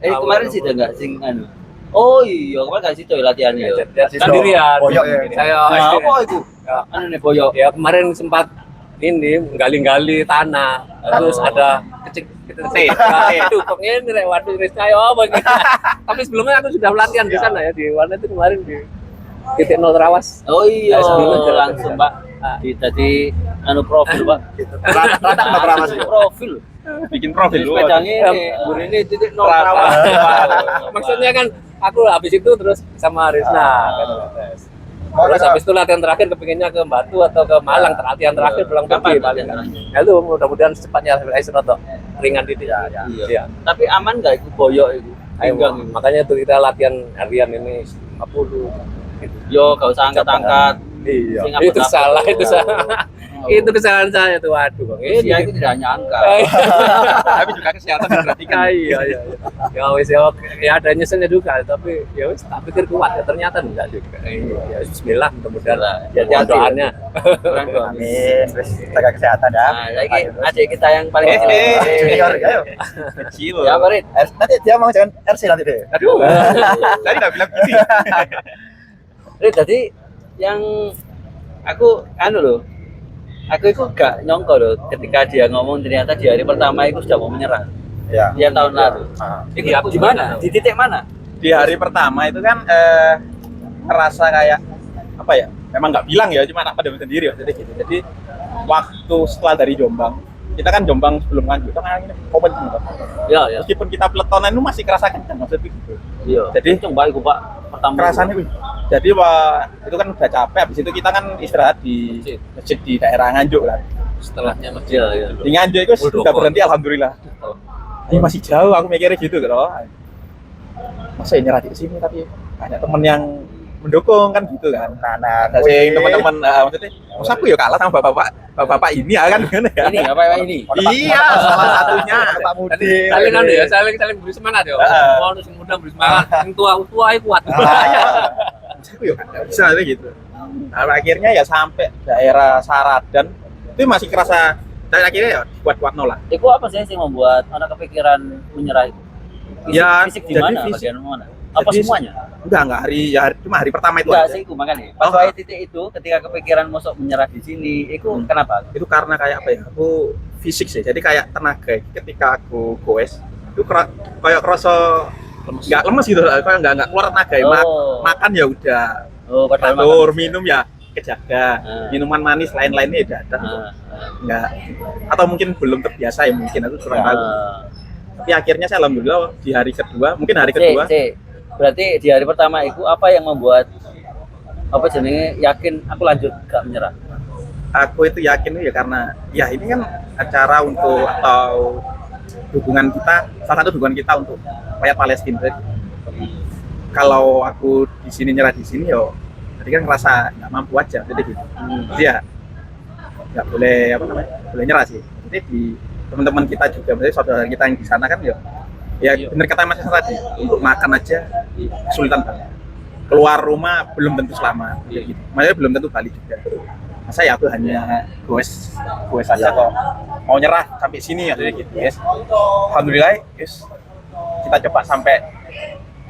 Kemarin sih udah enggak sing anu. Oh iya, kemarin gak situ ya latihannya. Ya. Kan dirian. Boyok ya. Saya Nah, apa itu? Ya. Anu nih boyok. Ya kemarin sempat ini gali-gali tanah terus ada Kita aduh kok ngene rek waduh Rizka ya apa gitu. Tapi sebelumnya aku sudah latihan di sana ya di warnet itu kemarin di titik nol Trawas. Oh iya, sebelumnya langsung Pak. Jadi anu profil Pak. Rata nggak pernah masuk. Profil. bikin profil lu. Sepedanya ini titik nol Trawas. Maksudnya kan aku habis itu terus sama Rizna kan. Terus habis itu latihan terakhir kepinginnya ke Batu atau ke Malang, latihan terakhir pulang pergi paling kan. Ya itu mudah-mudahan secepatnya Aisyah atau ringan titik. Iya. Tapi aman nggak itu boyok itu? Ayo, makanya tuh kita latihan harian ini 50 gitu. Yo, gak usah angkat-angkat. Iya. Sing Itu apa-apa. salah, itu salah. Itu kesalahan saya tuh, waduh Bang. Usia itu tidak hanya angka. Tapi juga kesehatan diperhatikan. Iya. Ya wis ya ada nyeselnya juga, tapi ya wis tak pikir kuat ya ternyata enggak juga. Ya bismillah mudah-mudahan ya doanya. Amin. Terus jaga kesehatan ya. Nah, lagi adik kita yang paling kecil. Junior, ayo. Kecil. Ya, Farid. Nanti dia mau jangan RC nanti deh. Aduh. Tadi udah bilang gitu. Rit, tadi yang aku loh. Aku itu gak nyongko loh ketika dia ngomong ternyata di hari pertama itu sudah mau menyerah. Ya. Yang tahun lalu. Itu Iya, di mana? Di titik mana? Di hari pertama itu kan ngerasa kayak apa ya? Memang nggak bilang ya, cuma anak pada sendiri jadi gitu. Jadi waktu setelah dari Jombang, kita kan Jombang sebelum lanjut kita kan open semua. Ya. Meskipun kita peletonan itu masih kerasa kencang maksudnya gitu. Iya. Jadi coba iku Pak pertama. kerasanya wih. Jadi wah itu kan udah capek, habis itu kita kan istirahat di masjid di daerah Nganjuk kan. Setelahnya masih Iya. Di Nganjuk itu sudah berhenti alhamdulillah. Ini masih jauh aku mikirnya gitu loh. Masa ini nyerah di sini tapi banyak temen yang mendukung kan gitu kan. Nah, Ada sing teman-teman maksudnya, masa aku ya kalah sama bapak-bapak ini ya kan gimana ya? Ini apa ini? Iya, salah satunya. Pak Mudi. saling kan ya, saling beri semangat ya. Mau sing muda beri semangat, sing tua kuat. Masa aku ya nggak bisa kayak gitu. Nah, akhirnya ya sampai daerah Saradan itu masih kerasa dan akhirnya ya kuat-kuat nolak. Itu apa sih yang membuat anak kepikiran menyerah itu? Ya, Fisik di jadi mana? fisik. Bagian mana? Apa Jadi semuanya? Enggak cuma hari pertama itu Enggak aja. sih, makanya. Pas wae titik itu ketika kepikiran masuk menyerah di sini, itu kenapa? Itu karena kayak apa ya? Aku fisik sih. Jadi kayak tenaga ketika aku goes itu kayak kerasa nggak lemes gitu, kayak nggak keluar tenaga. Makan ya udah. Padahal Tidur, minum ya kejaga. Minuman manis lain-lainnya ya udah ada. Enggak. Atau mungkin belum terbiasa ya mungkin aku kurang tahu. Tapi akhirnya saya alhamdulillah di hari kedua, mungkin hari kedua. Berarti di hari pertama itu apa yang membuat apa jenenge yakin aku lanjut gak menyerah? Aku itu yakin ya karena ya ini kan acara untuk atau dukungan kita, salah satu dukungan kita untuk rakyat Palestina. Jadi, kalau aku di sini nyerah di sini yo, jadi kan ngerasa nggak mampu aja, jadi gitu. Jadi ya nggak boleh boleh nyerah sih. Jadi di teman-teman kita juga, misalnya saudara kita yang di sana kan ya benar kata Mas tadi, untuk makan aja kesulitan banget. Keluar rumah belum tentu selamat, gitu. Maksudnya belum tentu balik juga. Masa ya aku hanya goes saja kok mau nyerah sampai sini ya jadi gitu, guys. Alhamdulillah, guys. Kita coba sampai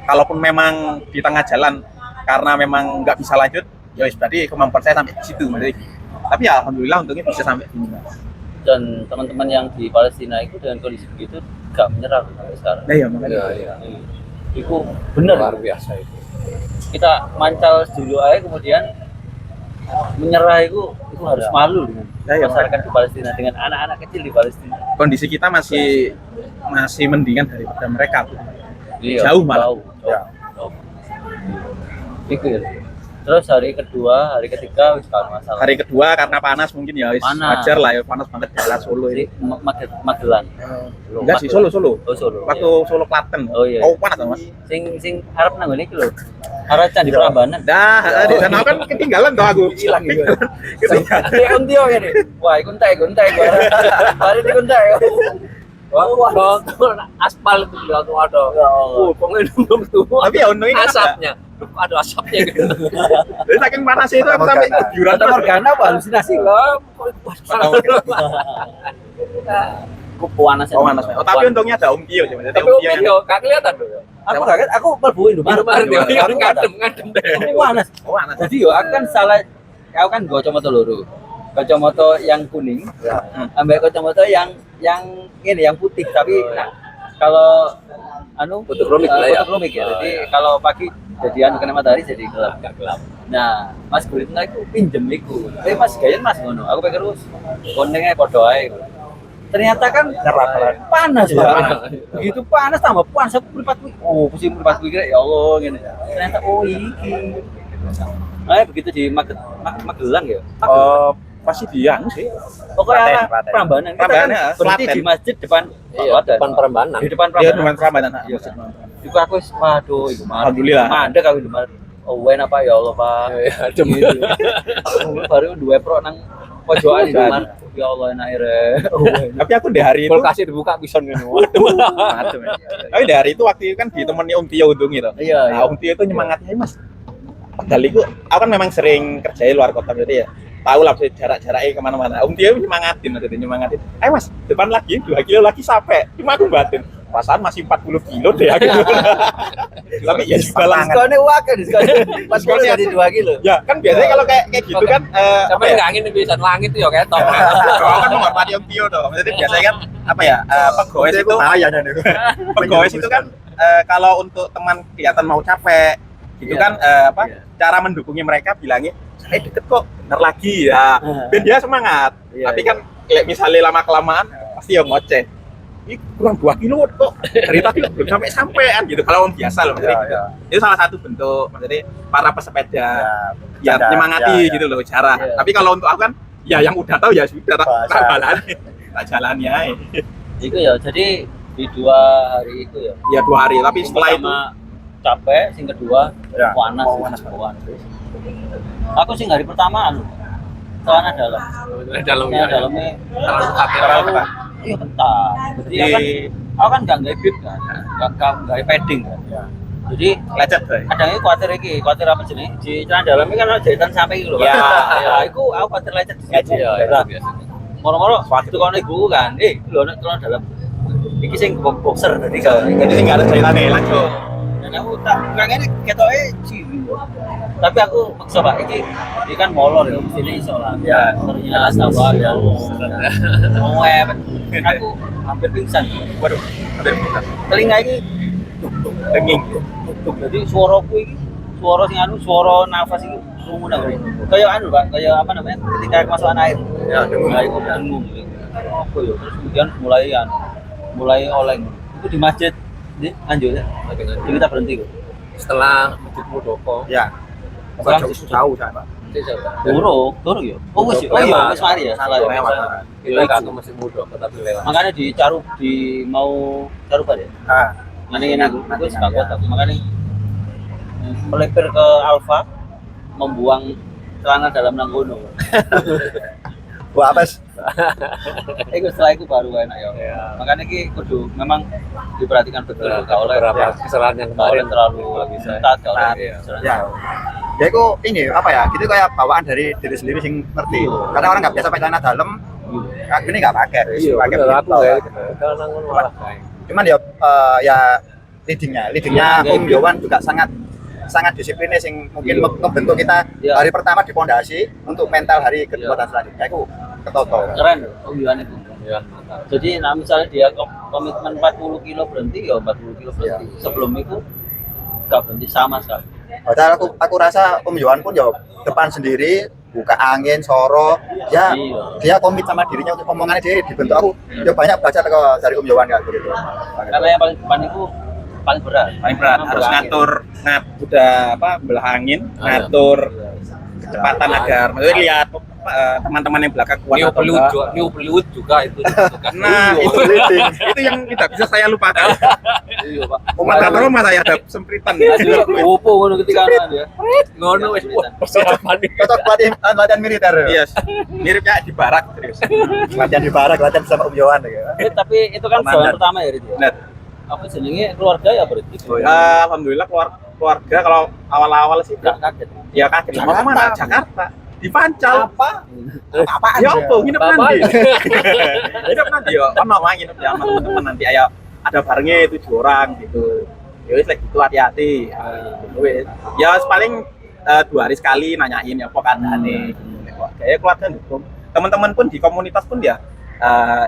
kalaupun memang di tengah jalan karena memang nggak bisa lanjut, ya berarti kemampuan saya sampai di situ, maksudnya. Tapi ya alhamdulillah untungnya bisa sampai sini. Dan teman-teman yang di Palestina itu dengan kondisi begitu gak menyerah sampai sekarang. Nah, ya makanya. Iya. Itu benar Luar biasa itu. Kita mancal dulu aja kemudian menyerah itu harus malu dengan masyarakat di Palestina, dengan anak-anak kecil di Palestina. Kondisi kita masih mendingan daripada mereka. Iya, Jauh malah. Jauh. Itu ya. Terus hari kedua, hari ketiga wis kan masalah. Hari kedua karena panas mungkin ya wis Panas. wajar lah ya, panas banget daerah Solo Di ini. Magelang. Enggak sih, Solo. Oh, Solo. Waktu Solo Klaten. Oh, iya. Oh, panas Mas. Sing harap nang ngene iki lho. Arah Candi Prambanan. Dah, di sana kan ketinggalan tuh aku. Hilang gitu. Ketinggalan. Dia untio ngene. Wah, iku entek. Hari iku entek. Wah, aspal itu juga tuh ada. Pengen belum tuh. Tapi ya untungnya kan asapnya. Ada asapnya gitu. Jadi saking panasnya itu aku sampai kejuran Fata Morgana apa halusinasi? Panas. Oh, panas. Oh, tapi untungnya ada Om Tio sih. Jadi Tapi Om Om Tio gak kelihatan tuh. Aku kaget, aku mlebu Indomaret. Ngadem deh. Aku panas. Oh, panas. Jadi yo aku kan salah, aku kan nggo kacamata loro. kacamata yang kuning, ambek kacamata yang ini yang putih tapi nah, kalau Fotokromik lah ya. fotokromik ya. Jadi kalau pagi jadi kena matahari jadi gelap. Nah, Mas Guritno itu pinjem iku. Tapi Mas Gayen Mas ngono. Aku pikir terus konenge padha ae. Ternyata kan panas ya. Begitu panas tambah panas aku mripatku. Oh, pusing mripatku kira ya Allah ngene. Ternyata oh iki. Nah, begitu di Magelang ya. Pasti dia sih. Pokoknya Prambanan. Kita kan berhenti di masjid depan Depan Prambanan. Di depan Dia Prambanan. dengan Prambanan. Iya. Iku aku wis waduh iku Alhamdulillah. mandek aku di oh enak Pak ya Allah Pak. Gitu. Baru dua pro nang pojokan di Mar. Ya Allah enak re. Tapi aku di hari itu Kulkasnya dibuka bison ngene. tapi di hari itu waktu itu kan ditemani Om Tio untung gitu. Iya, Nah, Om Tio itu nyemangatin Mas. Padahal itu aku kan memang sering kerja di luar kota jadi ya. Tahu lah jarak-jaraknya kemana-mana. Om Tio nyemangatin. Ayo Mas, depan lagi 2 kilo lagi sampai. Cuma aku batin. Perasaan masih 40 kilo deh aku. Tapi ya juga lah. Diskonnya wakil diskonnya. Pas kali jadi 2 kilo. Ya kan biasanya kalau kayak gitu kan Sampai enggak angin di bisa langit tuh ya ketok. Kalau kan menghormati Om Tio dong. Maksudnya biasanya kan apa ya? Pegawai itu pegawai itu kan kalau untuk teman kelihatan mau capek gitu kan cara mendukungnya mereka bilangnya deket kok bener lagi ya biar dia semangat tapi kan misalnya lama kelamaan pasti yang ngoceh ini kurang 2 kilo kok dari tadi belum sampai-sampean gitu kalau orang biasa loh maksudnya gitu. Itu salah satu bentuk maksudnya para pesepeda ya nyemangati gitu loh cara tapi kalau untuk aku kan ya yang udah tahu ya sudah tak jalani aja Itu ya jadi di 2 hari itu ya. ya 2 hari tapi setelah itu capek, sing kedua panas. Aku sih hari pertama celana dalam. Dalamnya Dalamnya terlalu ketat. iya ketat. Jadi ya kan aku kan nggak bib kan, nggak padding kan. Jadi lecet kadang itu khawatir apa jenis di celana dalamnya kan ada jahitan sampai gitu loh. Ya. Aku khawatir lecet di situ. Iya, biasa. Moro-moro waktu kalau ibu kan, lo nek celana dalam. Iki sing boxer tadi kan. jadi sih nggak ada jahitannya lanjut Dan aku tak pengen ketoknya cilik. Tapi aku maksa Pak, ini kan molor ya, sini iso lah. Ya. Ternyata tambah ya. Aku hampir pingsan. waduh hampir bisa Telinga ini denging jadi suaraku ini suara nafas ini rumuna kayak Pak, kayak apa namanya? Ketika kemasukan air. ya Mulai dengung. Apa ya? Terus kemudian mulai oleng. Itu di masjid lanjut ya. Jadi kita berhenti kok. Setelah Masjid Muldoko. ya jauh Pak Durung ya. Oh wis wis mari ya. Salah. Kita nggak ke Masjid Muldoko tapi lewat. Makanya mau Caruban ya. Makanya ini aku suka kuat aku. Makanya melipir ke Alfa membuang celana dalam nanggono. Wah, apes. Setelah itu baru enak ya. Makanya ini kudu memang diperhatikan betul. Kalau oleh beberapa kesalahan yang kemarin terlalu bisa. ketat kalau Ya. Ya itu ini apa ya? Gitu kayak bawaan dari diri sendiri sing ngerti. Karena orang nggak biasa pakai celana dalam, ini nggak pakai. Iya, pakai bener aku begitu. ya. Kalau nanggung malah kayak. Cuman ya leadingnya Om Yowan juga sangat disiplinnya sing mungkin membentuk kita hari pertama di pondasi untuk mental hari kedua dan selanjutnya itu ketoto. keren Om Yohan itu. Ya. Jadi misalnya dia komitmen 40 kilo berhenti ya 40 kilo berhenti. Sebelum itu nggak berhenti sama sekali. Padahal aku rasa Om Yohan pun ya depan sendiri buka angin soro ya dia komit sama dirinya untuk omongannya dia dibentuk aku ya banyak baca dari Om Yohan kayak gitu. Karena yang paling depan itu paling berat harus ngatur udah belah angin ngatur kecepatan agar maksudnya lihat teman-teman yang belakang kuat atau enggak. New pelut juga itu. Nah, itu yang tidak bisa saya lupakan. Iya, Pak. Umat Roma saya ada sempritan. Opo ngono ketika ya. Ngono wis persiapan. Cocok latihan militer. Iya. Mirip kayak di barak terus. Latihan di barak, latihan sama Om Yohan ya. Tapi itu kan jalan pertama ya itu. Benar. Apa jenenge keluarga ya berarti. Alhamdulillah keluarga kalau awal-awal sih Enggak kaget. ya kaget sama mana Jakarta di Pancal Apaan ya apa nginep nanti nginep nanti ya ono mah nginep ya sama teman-teman nanti ayo ada barengnya 7 orang gitu ya wis like gitu hati-hati ya paling 2 hari sekali nanyain ya apa keadaannya kayak keluarga dukung teman-teman pun di komunitas pun ya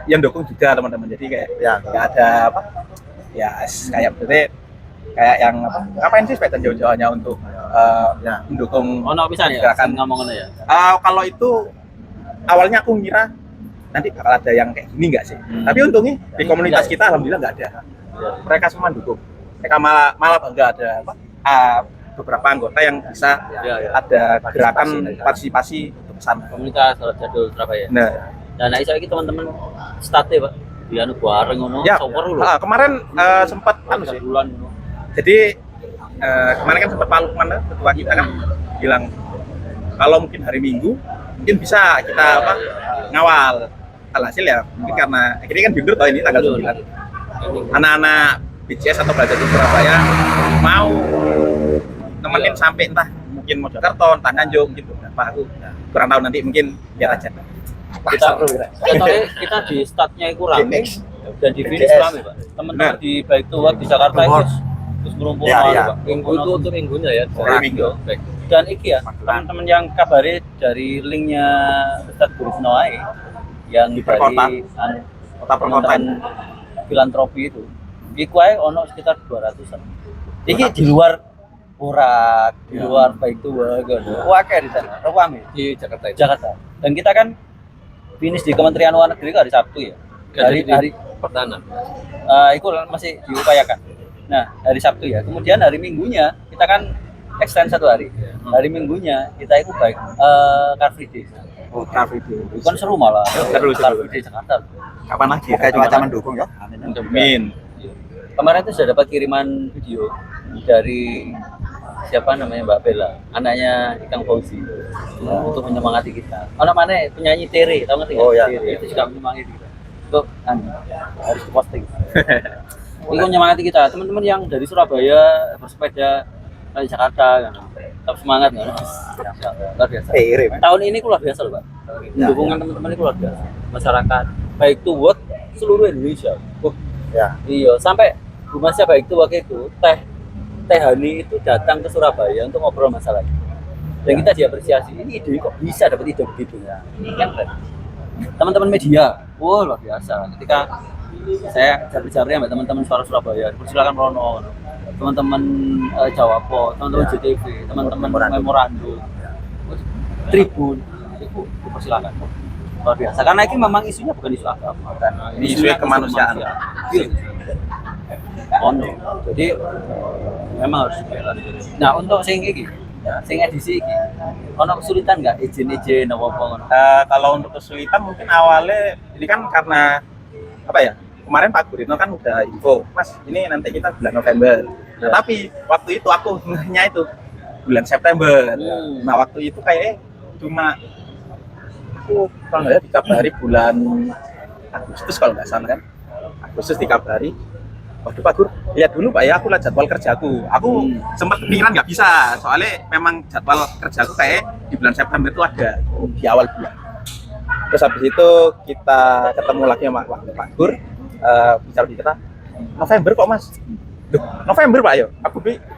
yang dukung juga teman-teman. Jadi kayak Ya. nggak ada apa ya kayak berarti kayak yang apa ngapain sih sepeda jauh-jauh hanya untuk Ya. mendukung Ono misalnya gerakan. ngomong ngono ya. Kalau itu awalnya aku ngira nanti bakal ada yang kayak gini nggak sih, tapi untungnya di komunitas kita alhamdulillah nggak ada. Mereka semua dukung, mereka malah bangga ada apa beberapa anggota yang bisa ada gerakan partisipasi untuk kesana. Komunitas Salat Jadul Surabaya. Nah, Dan nek saiki teman-teman state, Pak. Di anu bareng ngono, ya sower lho. kemarin sempat anu sih. Bulan ngono. Jadi kemarin kan sempat Pak Lukman ketua kita kan bilang kalau mungkin hari Minggu mungkin bisa kita apa ngawal. Alhasil ya mungkin karena akhirnya kan jujur tahun ini tanggal 9 anak-anak BCS atau Belajar di Surabaya mau nemenin sampai entah mungkin Mojokerto, entah Nganjuk gitu. Pak aku kurang tahu nanti mungkin biar aja. Kita di startnya itu rame Finish. dan di finish BCS. rame, Pak. Teman-teman di baik itu di Jakarta itu terus merumpul Ya, ya. Pak. Minggu itu untuk minggunya ya. Hari Minggu. Baik. Dan iki ya, teman-teman yang kabari dari linknya Ustadz Guru Noai yang Di dari perkotaan. kota perkotaan filantropi itu. Iku ae ono sekitar 200-an. Iki di luar Urak, di luar baik itu wae di sana. Rame Di Jakarta itu. Jakarta. Dan kita kan finish di Kementerian Luar Negeri itu hari Sabtu ya. Hari pertahanan. itu masih diupayakan. Nah, hari Sabtu ya. Kemudian hari Minggunya kita kan extend 1 hari. Hari Minggunya kita itu baik Car Free Day. Oh, Car Free Day. Bukan seru malah. Seru. Car Free Day Jakarta. Kapan lagi? Kayak cuaca mendukung ya. Amin. Kemarin itu sudah dapat kiriman video dari siapa namanya Mbak Bella, anaknya Ikang Fauzi, untuk menyemangati kita. Anak mana penyanyi Tere, tahu nggak? Oh, ya. Tere. Itu juga menyemangati kita. Itu harus diposting. Itu menyemangati kita. Teman-teman yang dari Surabaya bersepeda dari Jakarta, kan? Tetap semangat kan? Luar biasa. Irim. Tahun ini luar biasa loh, Pak. Dukungan teman-teman ini luar biasa. Masyarakat baik itu buat seluruh Indonesia. Ya. Iya, sampai Humasnya baik itu waktu itu Teh Hani itu datang ke Surabaya untuk ngobrol masalah ini. Dan kita diapresiasi. Ini ide kok bisa dapat ide begitu ya. Ini kan keren. Teman-teman media, wah luar biasa. Ketika saya jari-jari sama teman-teman Suara Surabaya, persilakan Rono, teman-teman Jawa Pos, teman-teman JTV, teman-teman Memorandum, Tribun, itu dipersilakan. Luar biasa. Karena ini memang isunya bukan isu agama, kan? Ini isunya kemanusiaan. Jadi memang harus dibela. Nah, untuk sing iki, sing edisi iki, ono kesulitan nggak izin-izin apa ngono? Kalau untuk kesulitan mungkin awalnya ini kan karena apa ya? Kemarin Pak Guritno kan udah info, Mas, ini nanti kita bulan November. Nah, tapi waktu itu aku ngehnya itu bulan September. Nah, waktu itu kayaknya cuma aku kalau nggak ya dikabari bulan Agustus kalau nggak salah kan. Agustus dikabari. Waduh Pak Gur, lihat dulu Pak ya, aku lihat jadwal kerjaku. Aku sempat kepikiran nggak bisa, soalnya memang jadwal kerjaku kayak di bulan September itu ada di awal bulan. Terus habis itu kita ketemu lagi sama Pak Gur, bicara di kita, November kok Mas? Duh, November Pak ya?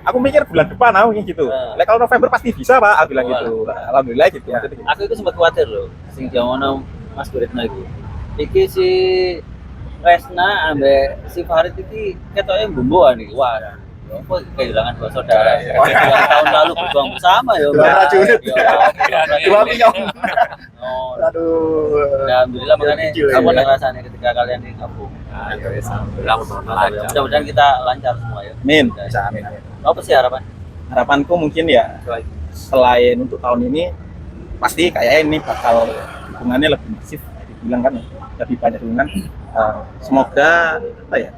Aku mikir bulan depan gitu. Lah kalau November pasti bisa Pak, aku bilang gitu. Alhamdulillah gitu. Ya. Aku itu sempat khawatir loh, sing jamono Mas Guritno iki. Iki si Resna ambek si Farid iki ketoknya bumbuan iki. Wah, kok kehilangan dua saudara. Yang tahun lalu berjuang bersama ya. Dua prajurit. Dua pion. Oh, Aduh. alhamdulillah makanya Kecil, kamu ya. ada rasanya ketika kalian di kampung. Alhamdulillah lancar. Mudah-mudahan kita lancar semua ya. Amin. Apa sih harapan? Harapanku mungkin ya selain untuk tahun ini pasti kayaknya ini bakal dukungannya lebih masif dibilang kan lebih banyak dukungan. Semoga apa ya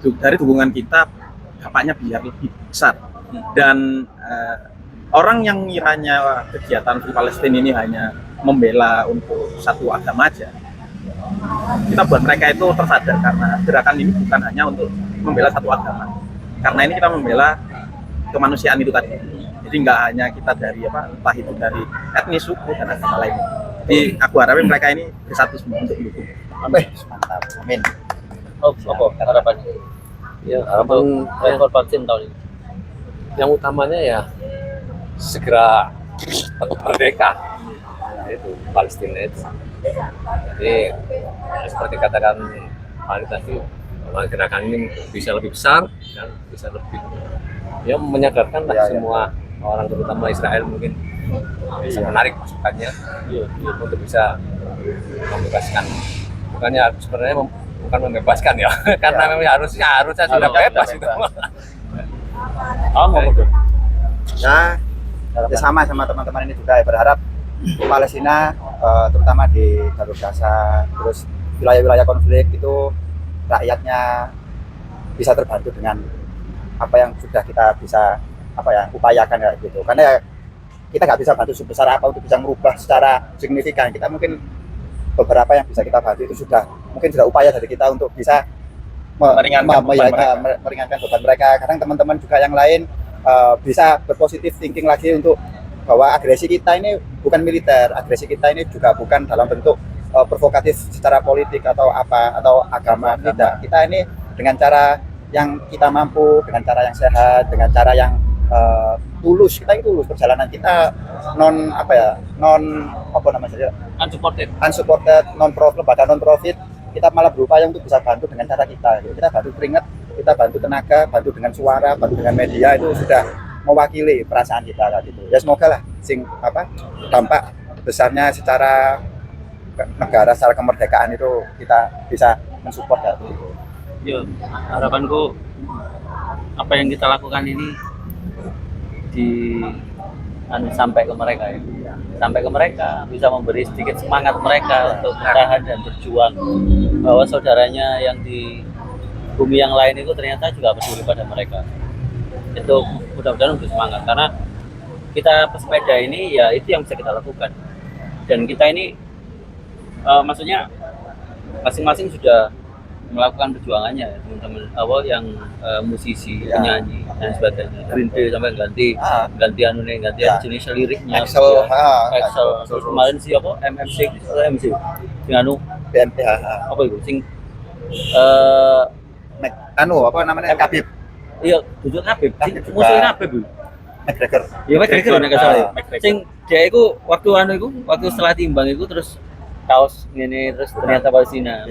dari dukungan kita dampaknya biar lebih besar dan orang yang ngiranya kegiatan Free Palestine ini hanya membela untuk satu agama aja, kita buat mereka itu tersadar karena gerakan ini bukan hanya untuk membela satu agama, karena ini kita membela kemanusiaan itu tadi. Jadi nggak hanya kita dari apa entah itu dari etnis, suku dan agama lain. Jadi aku harapin mereka ini bersatu semua untuk mendukung. Mantap. Amin. Oh, apa harapannya? Ya, harapan Rekor vaksin tahun ini. yang utamanya ya segera merdeka. Nah, itu Palestina itu Jadi seperti katakan Farid tadi, bahwa gerakan ini bisa lebih besar dan bisa lebih ya menyadarkan lah semua orang, terutama Israel mungkin bisa menarik masukannya untuk bisa membebaskan. Bukannya sebenarnya bukan membebaskan ya, karena memang harusnya sudah bebas itu. Ya, ya sama teman-teman ini juga ya, berharap Palestina terutama di jalur Gaza, terus wilayah-wilayah konflik itu rakyatnya bisa terbantu dengan apa yang sudah kita bisa upayakan kayak gitu. Karena ya, kita nggak bisa bantu sebesar apa untuk bisa merubah secara signifikan. Kita mungkin beberapa yang bisa kita bantu itu mungkin sudah upaya dari kita untuk bisa meringankan beban mereka. Kadang teman-teman juga yang lain bisa berpositif thinking lagi untuk bahwa agresi kita ini bukan militer, agresi kita ini juga bukan dalam bentuk provokatif secara politik atau agama. Tidak, kita ini dengan cara yang kita mampu, dengan cara yang sehat, dengan cara yang tulus. Kita itu tulus, perjalanan kita unsupported, lembaga non profit. Kita malah berupaya untuk bisa bantu dengan cara kita. Kita bantu keringat, kita bantu tenaga, bantu dengan suara, bantu dengan media, itu sudah mewakili perasaan kita gitu. Ya semoga lah dampak besarnya secara negara, secara kemerdekaan itu kita bisa mensupport gitu. Yo, harapanku apa yang kita lakukan ini sampai ke mereka ya. Sampai ke mereka, bisa memberi sedikit semangat mereka untuk bertahan dan berjuang, bahwa saudaranya yang di bumi yang lain itu ternyata juga peduli pada mereka. Itu mudah-mudahan untuk semangat, karena kita pesepeda ini ya itu yang bisa kita lakukan, dan kita ini maksudnya masing-masing sudah melakukan perjuangannya ya, teman-teman yang musisi, penyanyi dan sebagainya, Green Day sampai ganti jenis liriknya, Excel, terus kemarin siapa MC dengan BNPH apa itu Kabib. Iya, tujuh Habib, musuhin Habib. McGregor. Iya, McGregor nek salah. Sing dia iku waktu setelah timbang itu terus kaos ngene, terus ternyata Palestina.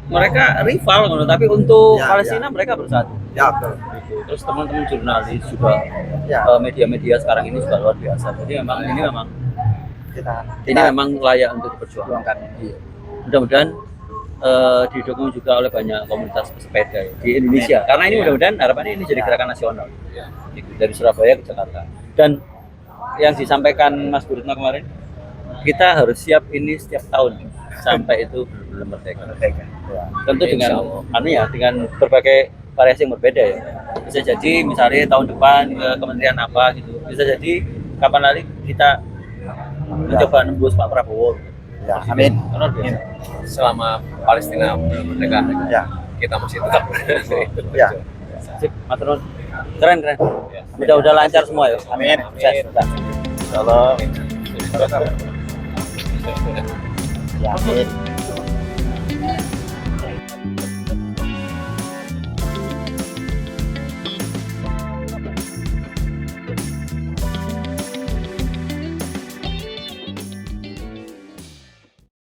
Mereka rival ngono, tapi untuk Palestina mereka bersatu. Ya, betul. Gitu. Terus teman-teman jurnalis juga media-media sekarang ini juga luar biasa. Jadi ini memang layak untuk diperjuangkan. Iya. Mudah-mudahan didukung juga oleh banyak komunitas pesepeda ya, di Indonesia, karena ini mudah-mudahan harapannya ini jadi gerakan nasional gitu, dari Surabaya ke Jakarta. Dan yang disampaikan Mas Burutno kemarin, kita harus siap ini setiap tahun sampai itu belum merdeka. Tentu dengan dengan berbagai variasi yang berbeda ya. Bisa jadi misalnya tahun depan ke kementerian apa gitu, bisa jadi kapan lagi kita mencoba nembus Pak Prabowo. Ya, amin. Selama Palestina merdeka, kita masih tetap. Ya. Sip, matur nuwun. Keren. Udah lancar semua ya. Amin. Sukses. Insyaallah. Ya, amin.